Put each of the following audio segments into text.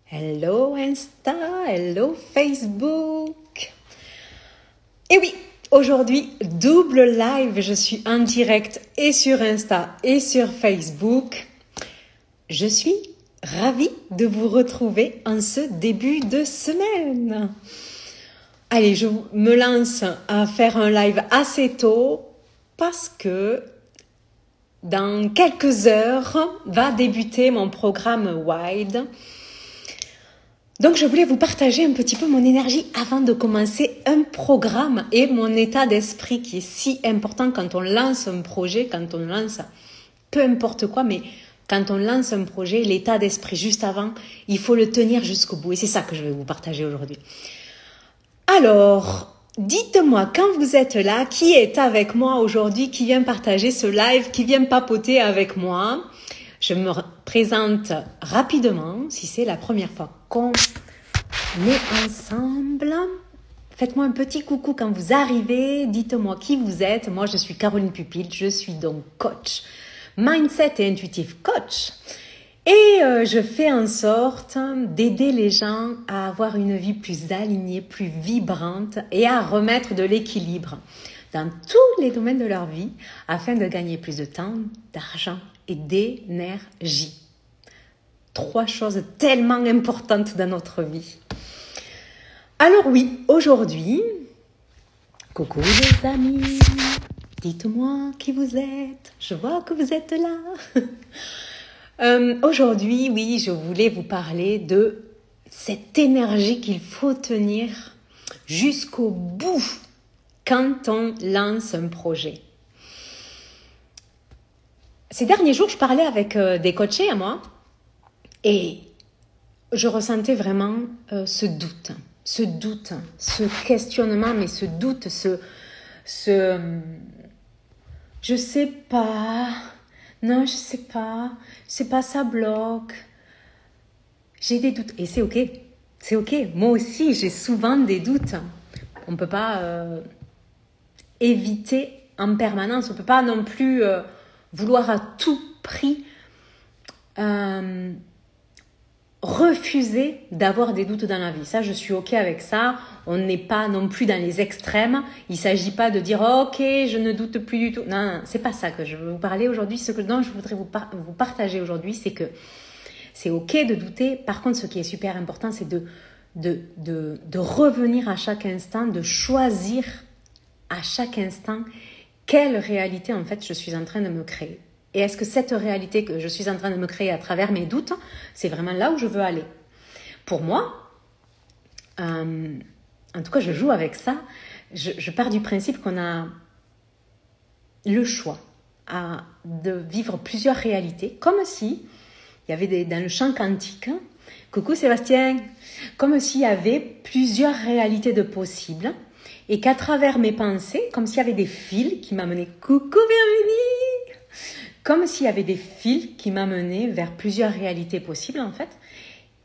Hello Insta, hello Facebook. Et oui, aujourd'hui, double live, je suis en direct et sur Insta et sur Facebook. Je suis ravie de vous retrouver en ce début de semaine. Allez, je me lance à faire un live assez tôt parce que dans quelques heures va débuter mon programme Wide. Donc, je voulais vous partager un petit peu mon énergie avant de commencer un programme et mon état d'esprit qui est si important quand on lance un projet, quand on lance peu importe quoi, mais quand on lance un projet, l'état d'esprit juste avant, il faut le tenir jusqu'au bout. Et c'est ça que je vais vous partager aujourd'hui. Alors, dites-moi quand vous êtes là, qui est avec moi aujourd'hui, qui vient partager ce live, qui vient papoter avec moi. Je me présente rapidement, si c'est la première fois qu'on est ensemble. Faites-moi un petit coucou quand vous arrivez, dites-moi qui vous êtes. Moi, je suis Caroline Pupil, je suis donc coach, mindset et intuitive coach. Et je fais en sorte d'aider les gens à avoir une vie plus alignée, plus vibrante et à remettre de l'équilibre dans tous les domaines de leur vie afin de gagner plus de temps, d'argent et d'énergie. 3 choses tellement importantes dans notre vie. Alors oui, aujourd'hui, coucou les amis, dites-moi qui vous êtes, je vois que vous êtes là. Aujourd'hui, oui, je voulais vous parler de cette énergie qu'il faut tenir jusqu'au bout quand on lance un projet. Ces derniers jours, je parlais avec des coachés à moi et je ressentais vraiment ce doute, ce questionnement, mais ce doute, je sais pas, non, je sais pas, ça bloque. J'ai des doutes et c'est ok. Moi aussi, j'ai souvent des doutes. On peut pas éviter en permanence, on peut pas non plus vouloir à tout prix refuser d'avoir des doutes dans la vie. Ça, je suis ok avec ça. On n'est pas non plus dans les extrêmes. Il ne s'agit pas de dire oh, ok, je ne doute plus du tout. Non, c'est pas ça que je veux vous parler aujourd'hui. Ce dont je voudrais vous partager aujourd'hui, c'est que c'est ok de douter. Par contre, ce qui est super important, c'est de revenir à chaque instant, de choisir à chaque instant quelle réalité en fait je suis en train de me créer. Et est-ce que cette réalité que je suis en train de me créer à travers mes doutes, c'est vraiment là où je veux aller? Pour moi, en tout cas, je joue avec ça. Je pars du principe qu'on a le choix de vivre plusieurs réalités, comme si il y avait dans le champ quantique, coucou Sébastien, comme s'il y avait plusieurs réalités de possibles et qu'à travers mes pensées, comme s'il y avait des fils qui m'amenaient, coucou, bienvenue, comme s'il y avait des fils qui m'amenaient vers plusieurs réalités possibles en fait.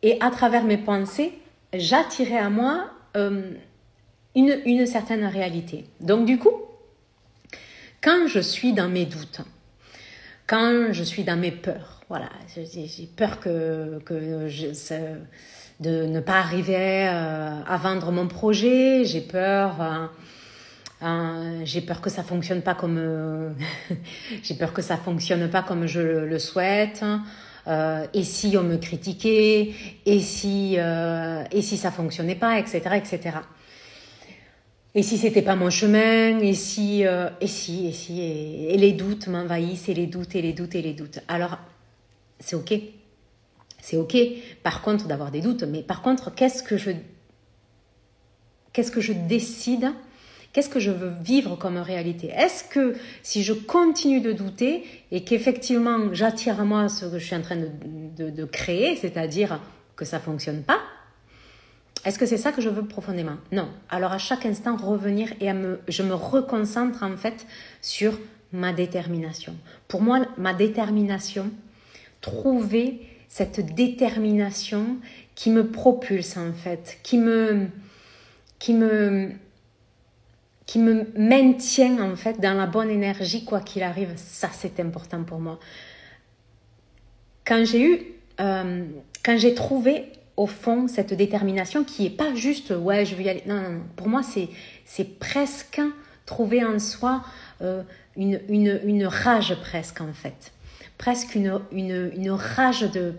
Et à travers mes pensées, j'attirais à moi une certaine réalité. Donc du coup, quand je suis dans mes doutes, quand je suis dans mes peurs, voilà, j'ai peur de ne pas arriver à vendre mon projet, j'ai peur que ça fonctionne pas comme j'ai peur que ça fonctionne pas comme je le souhaite. Et si on me critiquait, et si ça fonctionnait pas, etc., etc. Et si c'était pas mon chemin, et les doutes m'envahissent, et les doutes. Alors, c'est ok. Par contre, d'avoir des doutes, mais par contre, qu'est-ce que je décide? Qu'est-ce que je veux vivre comme réalité? Est-ce que si je continue de douter et qu'effectivement j'attire à moi ce que je suis en train de créer, c'est-à-dire que ça ne fonctionne pas, est-ce que c'est ça que je veux profondément? Non. Alors à chaque instant, revenir et je me reconcentre en fait sur ma détermination. Pour moi, ma détermination, trouver cette détermination qui me propulse en fait, qui me maintient en fait dans la bonne énergie quoi qu'il arrive, ça c'est important pour moi. Quand j'ai trouvé au fond cette détermination qui est pas juste ouais je vais y aller. Non, non, non. Pour moi c'est presque trouver en soi une rage presque en fait. Presque une rage de,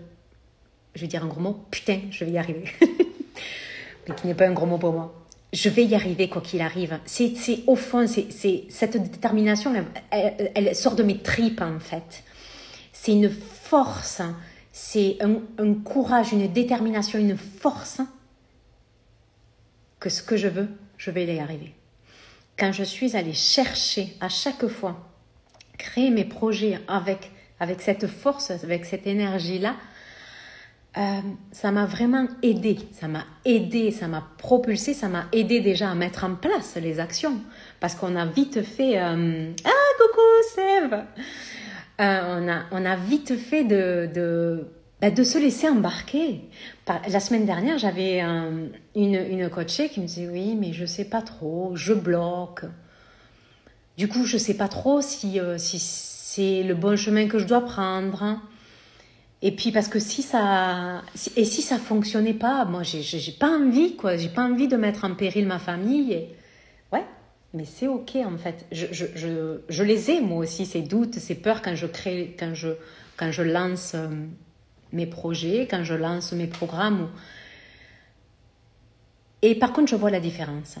je vais dire un gros mot, putain, je vais y arriver. Mais qui n'est pas un gros mot pour moi. Je vais y arriver quoi qu'il arrive. C'est au fond, c'est cette détermination, elle sort de mes tripes en fait. C'est une force, c'est un courage, une détermination, une force que ce que je veux, je vais y arriver. Quand je suis allée chercher à chaque fois, créer mes projets avec cette force, avec cette énergie-là, ça m'a vraiment aidé, ça m'a propulsé, ça m'a aidé déjà à mettre en place les actions. Parce qu'on a vite fait... Ah, coucou Sève on a vite fait de se laisser embarquer. La semaine dernière, j'avais une coachée qui me disait « Oui, mais je ne sais pas trop, je bloque. Du coup, je ne sais pas trop si c'est le bon chemin que je dois prendre. » Et puis parce que si ça fonctionnait pas, moi j'ai pas envie quoi, j'ai pas envie de mettre en péril ma famille. Et... ouais, mais c'est ok en fait. Je les ai moi aussi ces doutes, ces peurs quand je lance mes projets, quand je lance mes programmes. Et par contre je vois la différence.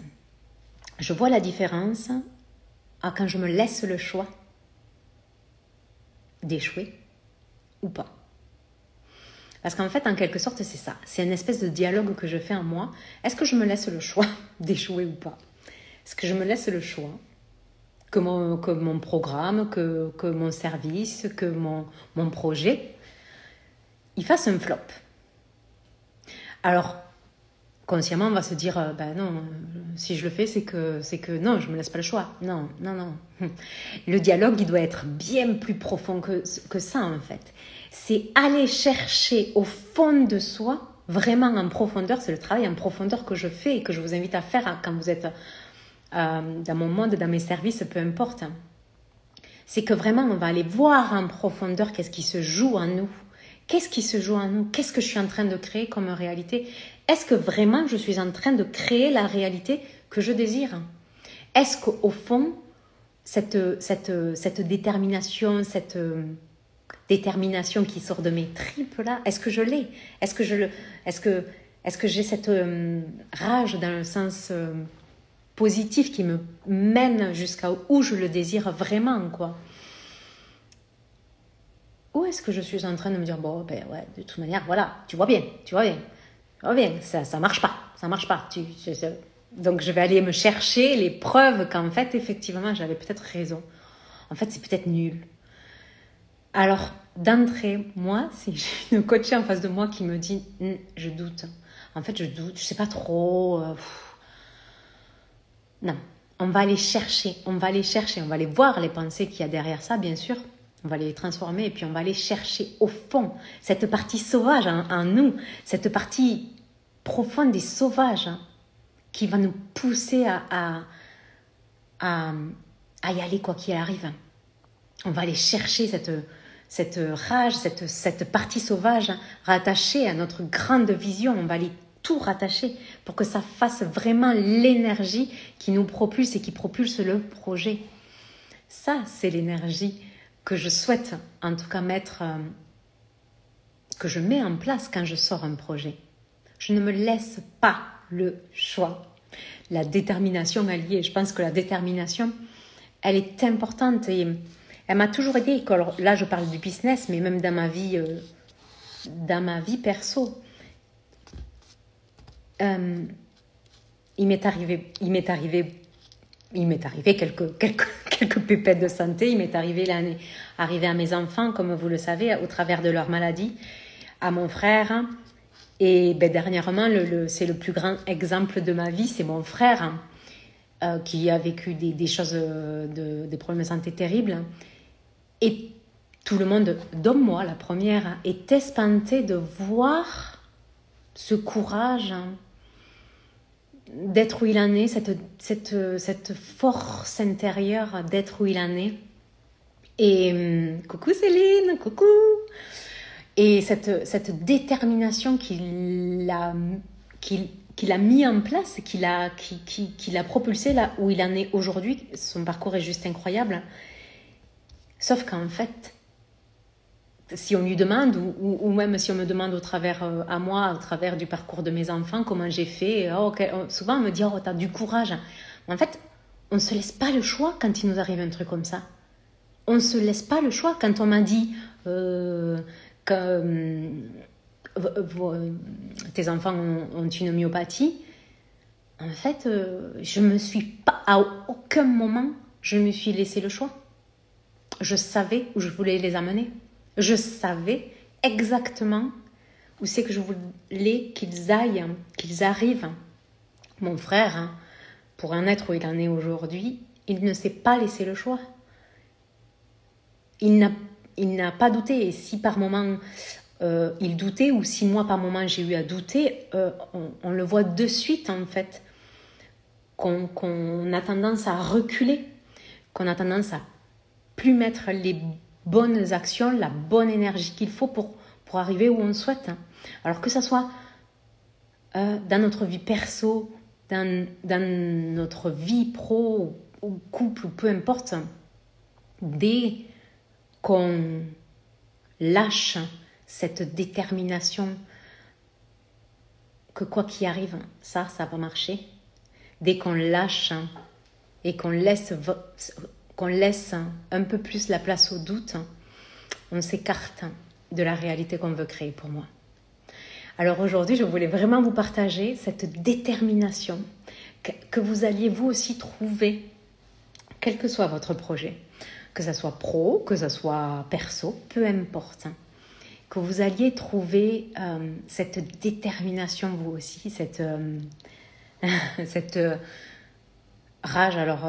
Je vois la différence quand je me laisse le choix d'échouer ou pas. Parce qu'en fait, en quelque sorte, c'est ça. C'est une espèce de dialogue que je fais en moi. Est-ce que je me laisse le choix d'échouer ou pas? Est-ce que je me laisse le choix que mon programme, que mon service, que mon projet, il fasse un flop? Alors, consciemment, on va se dire, non, si je le fais, c'est que non, je ne me laisse pas le choix. Non, non, non. Le dialogue, il doit être bien plus profond que ça, en fait. C'est aller chercher au fond de soi, vraiment en profondeur, c'est le travail en profondeur que je fais et que je vous invite à faire quand vous êtes dans mon monde, dans mes services, peu importe. C'est que vraiment, on va aller voir en profondeur qu'est-ce qui se joue en nous. Qu'est-ce qui se joue en nous? Qu'est-ce que je suis en train de créer comme réalité? Est-ce que vraiment je suis en train de créer la réalité que je désire? Est-ce qu'au fond, cette détermination, cette détermination qui sort de mes tripes là, est-ce que je l'ai? Est-ce que j'ai cette rage dans le sens positif qui me mène jusqu'à où je le désire vraiment quoi? Ou est-ce que je suis en train de me dire bon ben ouais de toute manière voilà tu vois bien ça marche pas donc je vais aller me chercher les preuves qu'en fait effectivement j'avais peut-être raison, en fait c'est peut-être nul. Alors d'entrée moi si j'ai une coachée en face de moi qui me dit je doute, en fait je doute, je sais pas trop non, on va aller chercher, on va aller voir les pensées qu'il y a derrière ça bien sûr. On va les transformer et puis on va aller chercher au fond cette partie sauvage en nous, cette partie profonde et sauvage qui va nous pousser à y aller quoi qu'il arrive. On va aller chercher cette rage, cette partie sauvage rattachée à notre grande vision. On va aller tout rattacher pour que ça fasse vraiment l'énergie qui nous propulse et qui propulse le projet. Ça, c'est l'énergie que je souhaite en tout cas que je mets en place quand je sors un projet. Je ne me laisse pas le choix. La détermination alliée, je pense que la détermination, elle est importante et elle m'a toujours aidée. Alors là, je parle du business, mais même dans ma vie perso. Il m'est arrivé quelques pépettes de santé. Il m'est arrivé à mes enfants, comme vous le savez, au travers de leur maladie, à mon frère. Et dernièrement, c'est le plus grand exemple de ma vie, c'est mon frère qui a vécu des choses, des problèmes de santé terribles. Et tout le monde, dont moi, la première, est espanté de voir ce courage d'être où il en est, cette force intérieure d'être où il en est. Et coucou Céline, coucou. Et cette détermination qu'il a mis en place, qu'il a propulsé là où il en est aujourd'hui, son parcours est juste incroyable. Sauf qu'en fait, si on lui demande, ou même si on me demande au travers au travers du parcours de mes enfants, comment j'ai fait, souvent on me dit « Oh, t'as du courage ». En fait, on ne se laisse pas le choix quand il nous arrive un truc comme ça. On ne se laisse pas le choix quand on m'a dit que tes enfants ont une myopathie. En fait, je me suis pas, à aucun moment, je me suis laissé le choix. Je savais où je voulais les amener. Je savais exactement où c'est que je voulais qu'ils aillent, qu'ils arrivent. Mon frère, pour en être où il en est aujourd'hui, il ne s'est pas laissé le choix. Il n'a pas douté. Et si par moment il doutait, ou si moi par moment j'ai eu à douter, on le voit de suite en fait, qu'on a tendance à reculer, qu'on a tendance à plus mettre les bonnes actions, la bonne énergie qu'il faut pour arriver où on souhaite. Alors que ça soit dans notre vie perso, dans notre vie pro ou couple, ou peu importe, dès qu'on lâche cette détermination que quoi qu'il arrive, ça va marcher, dès qu'on lâche et qu'on laisse un peu plus la place au doute, on s'écarte de la réalité qu'on veut créer pour moi. Alors aujourd'hui, je voulais vraiment vous partager cette détermination que vous alliez vous aussi trouver, quel que soit votre projet, que ça soit pro, que ça soit perso, peu importe, que vous alliez trouver cette détermination vous aussi, cette rage, alors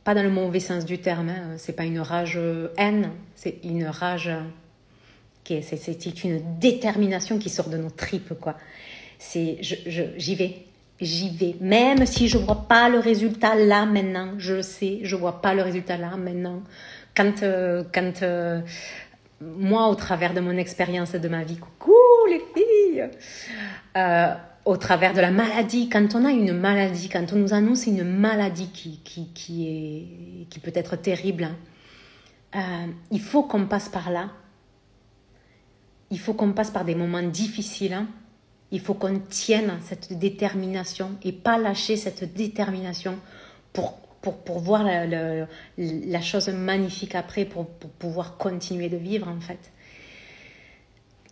pas dans le mauvais sens du terme, c'est pas une rage haine, c'est une rage c'est une détermination qui sort de nos tripes, quoi. J'y vais, même si je vois pas le résultat là maintenant, je le sais, je vois pas le résultat là maintenant. Quand moi, au travers de mon expérience de ma vie, coucou les filles, au travers de la maladie, quand on a une maladie, quand on nous annonce une maladie qui peut être terrible, il faut qu'on passe par là. Il faut qu'on passe par des moments difficiles. Il faut qu'on tienne cette détermination et pas lâcher cette détermination pour voir la chose magnifique après, pour pouvoir continuer de vivre en fait.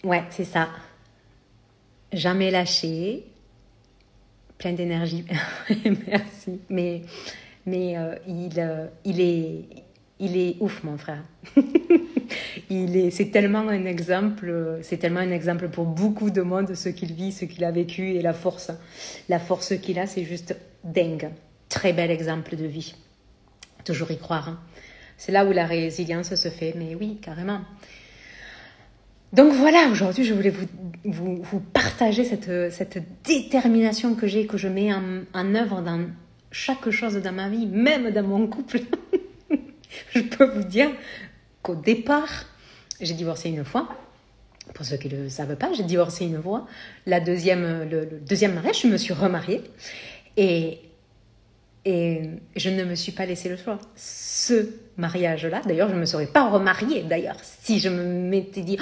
Ouais, c'est ça. Jamais lâcher. Plein d'énergie. Merci. Mais il est ouf, mon frère. C'est tellement un exemple pour beaucoup de monde, ce qu'il vit, ce qu'il a vécu, et la force qu'il a, c'est juste dingue. Très bel exemple de vie. Toujours y croire. C'est là où la résilience se fait, mais oui, carrément. Donc voilà, aujourd'hui, je voulais vous partager cette détermination que j'ai, que je mets en œuvre dans chaque chose dans ma vie, même dans mon couple. Je peux vous dire qu'au départ, j'ai divorcé une fois. Pour ceux qui ne le savent pas, j'ai divorcé une fois. Le deuxième mariage, je me suis remariée. Et je ne me suis pas laissé le choix. Ce mariage-là, d'ailleurs, je ne me serais pas remariée, d'ailleurs, si je m'étais dit,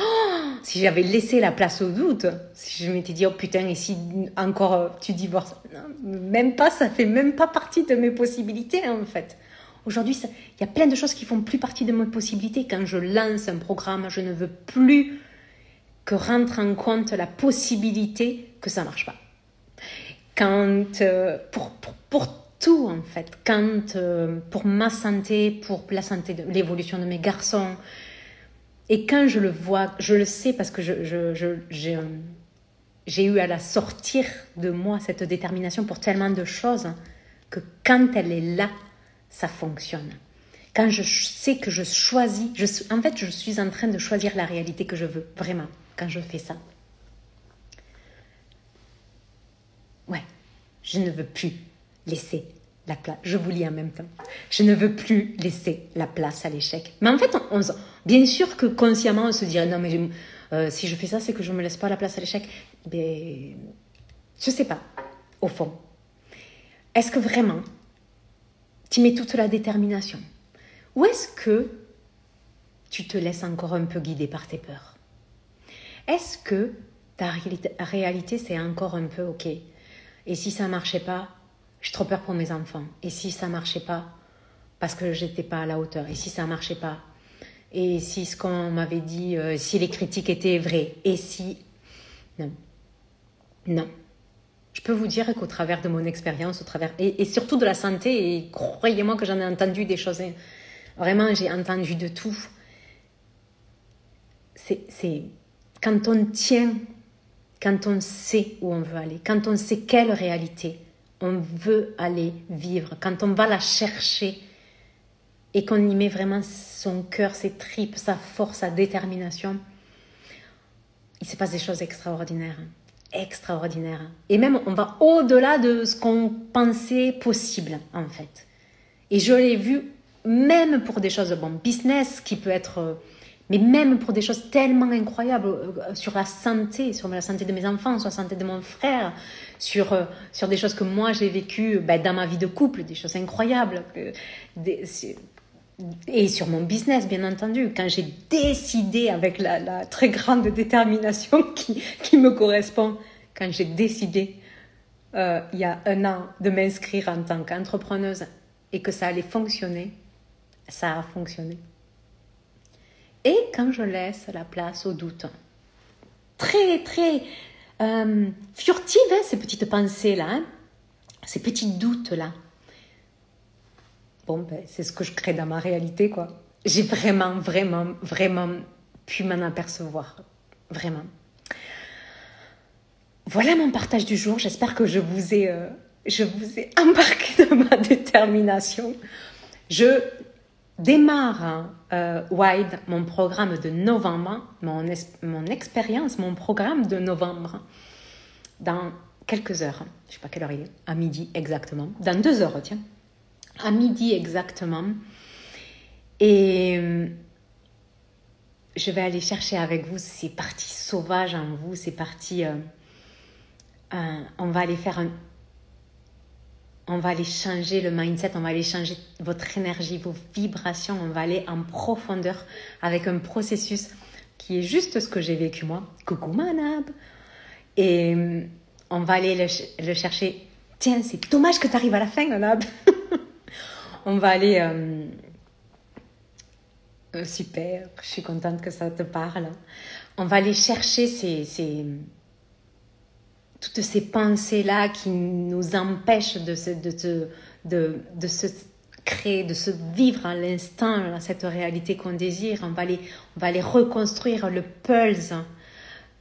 si j'avais laissé la place au doute, si je m'étais dit, oh putain, et si encore tu divorces, non, même pas, ça fait même pas partie de mes possibilités, en fait. Aujourd'hui, il y a plein de choses qui font plus partie de mes possibilités. Quand je lance un programme, je ne veux plus que rentre en compte la possibilité que ça marche pas. Quand pour tout en fait, pour ma santé, pour la santé de l'évolution de mes garçons, et quand je le vois, je le sais parce que j'ai eu à la sortir de moi cette détermination pour tellement de choses que quand elle est là, ça fonctionne. Quand je sais que je choisis, en fait, je suis en train de choisir la réalité que je veux, vraiment, quand je fais ça. Ouais, je ne veux plus laisser la place. Je vous lis en même temps. Je ne veux plus laisser la place à l'échec. Mais en fait, bien sûr que consciemment, on se dirait, non, mais si je fais ça, c'est que je ne me laisse pas la place à l'échec. Mais je ne sais pas, au fond. Est-ce que vraiment, tu mets toute la détermination? Ou est-ce que tu te laisses encore un peu guider par tes peurs? Est-ce que ta réalité, c'est encore un peu OK? Et si ça ne marchait pas, j'ai trop peur pour mes enfants. Et si ça ne marchait pas, parce que je n'étais pas à la hauteur. Et si ça ne marchait pas, et si ce qu'on m'avait dit, si les critiques étaient vraies, et si... Non. Non. Je peux vous dire qu'au travers de mon expérience, et surtout de la santé, et croyez-moi que j'en ai entendu des choses, vraiment j'ai entendu de tout. C'est quand on tient, quand on sait où on veut aller, quand on sait quelle réalité on veut aller vivre, quand on va la chercher et qu'on y met vraiment son cœur, ses tripes, sa force, sa détermination, il se passe des choses extraordinaires. Extraordinaire. Et même, on va au-delà de ce qu'on pensait possible, en fait. Et je l'ai vu, même pour des choses, business, qui peut être... mais même pour des choses tellement incroyables, sur la santé de mes enfants, sur la santé de mon frère, sur des choses que moi, j'ai vécues dans ma vie de couple, des choses incroyables. Et sur mon business, bien entendu, quand j'ai décidé avec la très grande détermination qui me correspond, quand j'ai décidé il y a 1 an de m'inscrire en tant qu'entrepreneuse et que ça allait fonctionner, ça a fonctionné. Et quand je laisse la place au doute, très, très furtive, ces petites pensées-là, ces petits doutes-là, c'est ce que je crée dans ma réalité, quoi. J'ai vraiment, vraiment, vraiment pu m'en apercevoir. Vraiment. Voilà mon partage du jour. J'espère que je vous ai embarqué dans ma détermination. Je démarre Wide, mon programme de novembre, mon expérience, mon programme de novembre, dans quelques heures. Je ne sais pas quelle heure il est, à midi exactement. Dans 2 heures, tiens. À midi exactement. Et je vais aller chercher avec vous ces parties sauvages en vous, ces parties... on va aller changer le mindset, on va aller changer votre énergie, vos vibrations, on va aller en profondeur avec un processus qui est juste ce que j'ai vécu moi. Coucou Manab. Et on va aller le chercher. Tiens, c'est dommage que tu arrives à la fin, Manab. On va aller... super, je suis contente que ça te parle. On va aller chercher toutes ces pensées-là qui nous empêchent de se créer, de se vivre à l'instant, cette réalité qu'on désire. On va aller reconstruire le pulse.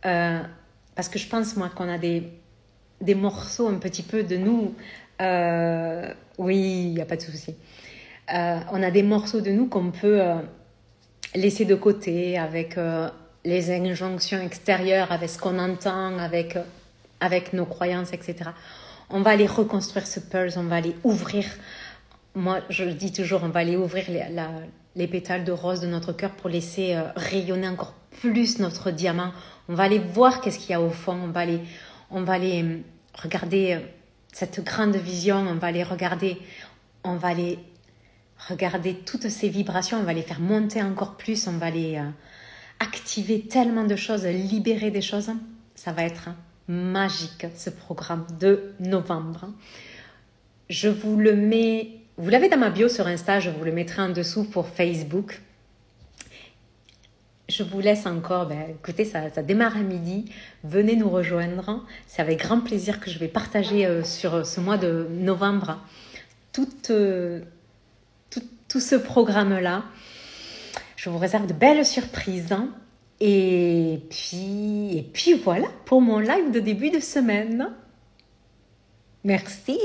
Parce que je pense, moi, qu'on a des morceaux un petit peu de nous. Oui, il n'y a pas de souci. On a des morceaux de nous qu'on peut laisser de côté avec les injonctions extérieures, avec ce qu'on entend, avec nos croyances, etc. On va aller reconstruire ce pulse, on va aller ouvrir, moi je le dis toujours, on va aller ouvrir les pétales de rose de notre cœur pour laisser rayonner encore plus notre diamant. On va aller voir qu'est-ce qu'il y a au fond, on va aller regarder cette grande vision, on va aller regarder toutes ces vibrations, on va les faire monter encore plus, on va aller activer tellement de choses, libérer des choses. Ça va être magique, ce programme de novembre. Je vous le mets, vous l'avez dans ma bio sur Insta, je vous le mettrai en dessous pour Facebook. Je vous laisse encore, écoutez, ça démarre à midi, venez nous rejoindre. C'est avec grand plaisir que je vais partager sur ce mois de novembre tout ce programme-là. Je vous réserve de belles surprises. Et puis voilà pour mon live de début de semaine. Merci.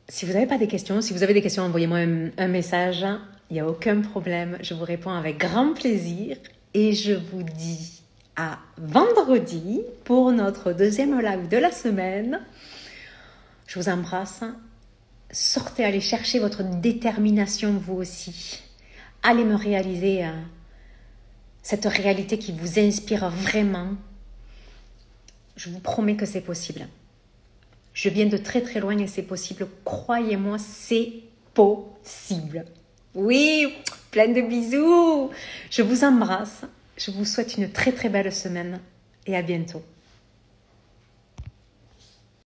Si vous n'avez pas des questions, si vous avez des questions, envoyez-moi un message. Il n'y a aucun problème. Je vous réponds avec grand plaisir. Et je vous dis à vendredi pour notre deuxième live de la semaine. Je vous embrasse. Sortez, allez chercher votre détermination vous aussi. Allez me réaliser cette réalité qui vous inspire vraiment. Je vous promets que c'est possible. Je viens de très très loin et c'est possible. Croyez-moi, c'est possible. Oui, plein de bisous. Je vous embrasse. Je vous souhaite une très très belle semaine et à bientôt.